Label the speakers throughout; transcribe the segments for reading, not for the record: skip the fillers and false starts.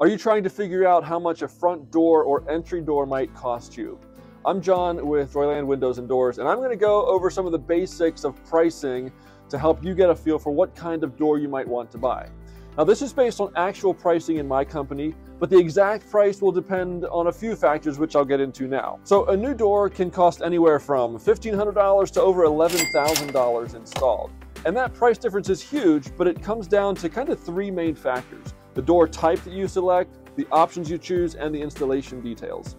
Speaker 1: Are you trying to figure out how much a front door or entry door might cost you? I'm John with Joyland Windows and Doors, and I'm going to go over some of the basics of pricing to help you get a feel for what kind of door you might want to buy. Now, this is based on actual pricing in my company, but the exact price will depend on a few factors which I'll get into now. So a new door can cost anywhere from $1,500 to over $11,000 installed. And that price difference is huge, but it comes down to kind of three main factors: the door type that you select, the options you choose, and the installation details.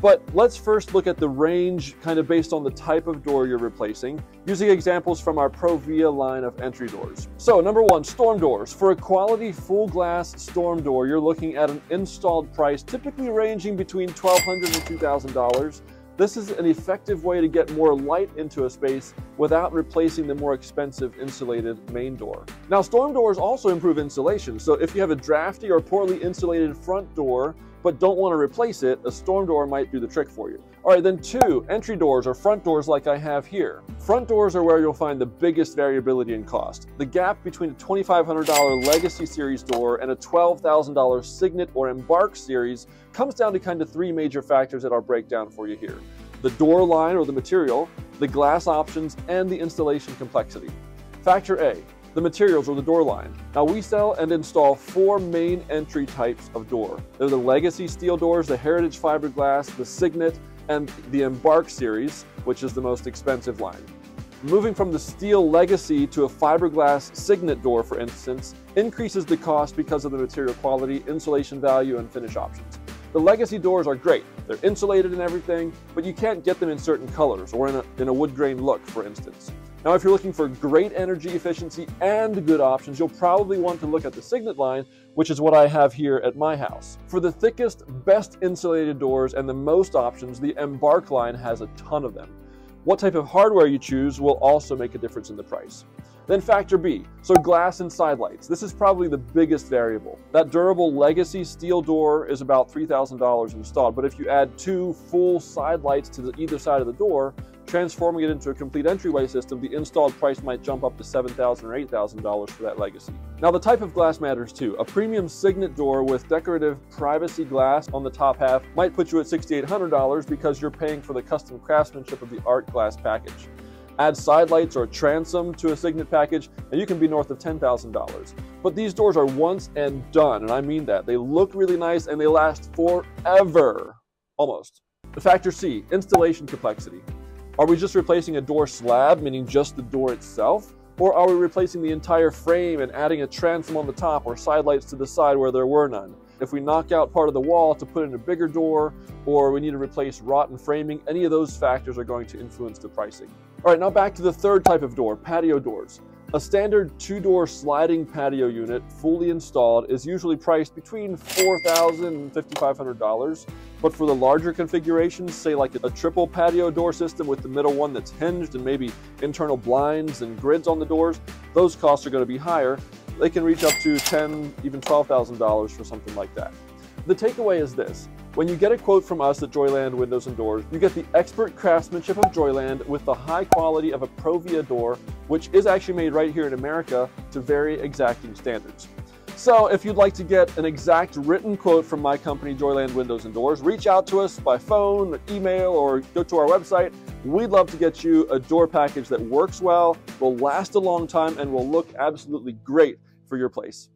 Speaker 1: But let's first look at the range kind of based on the type of door you're replacing, using examples from our Provia line of entry doors. So number one, storm doors. For a quality full glass storm door, you're looking at an installed price typically ranging between $1,200 and $2,000. This is an effective way to get more light into a space without replacing the more expensive insulated main door. Now, storm doors also improve insulation, so if you have a drafty or poorly insulated front door but don't want to replace it, a storm door might do the trick for you. All right, then two, entry doors or front doors like I have here. Front doors are where you'll find the biggest variability in cost. The gap between a $2,500 Legacy Series door and a $12,000 Signet or Embark Series comes down to kind of three major factors that I'll break down for you here: the door line or the material, the glass options, and the installation complexity. Factor A, the materials or the door line. Now, we sell and install four main entry types of door. They're the Legacy steel doors, the Heritage fiberglass, the Signet, and the Embark series, which is the most expensive line. Moving from the steel Legacy to a fiberglass Signet door, for instance, increases the cost because of the material quality, insulation value, and finish options. The Legacy doors are great. They're insulated and everything, but you can't get them in certain colors or in a wood grain look, for instance. Now, if you're looking for great energy efficiency and good options, you'll probably want to look at the Signet line, which is what I have here at my house. For the thickest, best insulated doors and the most options, the Embark line has a ton of them. What type of hardware you choose will also make a difference in the price. Then factor B, so glass and side lights. This is probably the biggest variable. That durable Legacy steel door is about $3,000 installed, but if you add two full side lights to either side of the door, transforming it into a complete entryway system, the installed price might jump up to $7,000 or $8,000 for that Legacy. Now, the type of glass matters too. A premium Signet door with decorative privacy glass on the top half might put you at $6,800 because you're paying for the custom craftsmanship of the art glass package. Add side lights or a transom to a Signet package, and you can be north of $10,000. But these doors are once and done, and I mean that. They look really nice and they last forever, almost. Factor C, installation complexity. Are we just replacing a door slab, meaning just the door itself? Or are we replacing the entire frame and adding a transom on the top or side lights to the side where there were none? If we knock out part of the wall to put in a bigger door, or we need to replace rotten framing, any of those factors are going to influence the pricing. All right, now back to the third type of door, patio doors. A standard two-door sliding patio unit, fully installed, is usually priced between $4,000 and $5,500. But for the larger configurations, say like a triple patio door system with the middle one that's hinged and maybe internal blinds and grids on the doors, those costs are going to be higher. They can reach up to $10,000, even $12,000 for something like that. The takeaway is this: when you get a quote from us at Joyland Windows and Doors, you get the expert craftsmanship of Joyland with the high quality of a Provia door, which is actually made right here in America to very exacting standards. So if you'd like to get an exact written quote from my company, Joyland Windows and Doors, reach out to us by phone, email, or go to our website. We'd love to get you a door package that works well, will last a long time, and will look absolutely great for your place.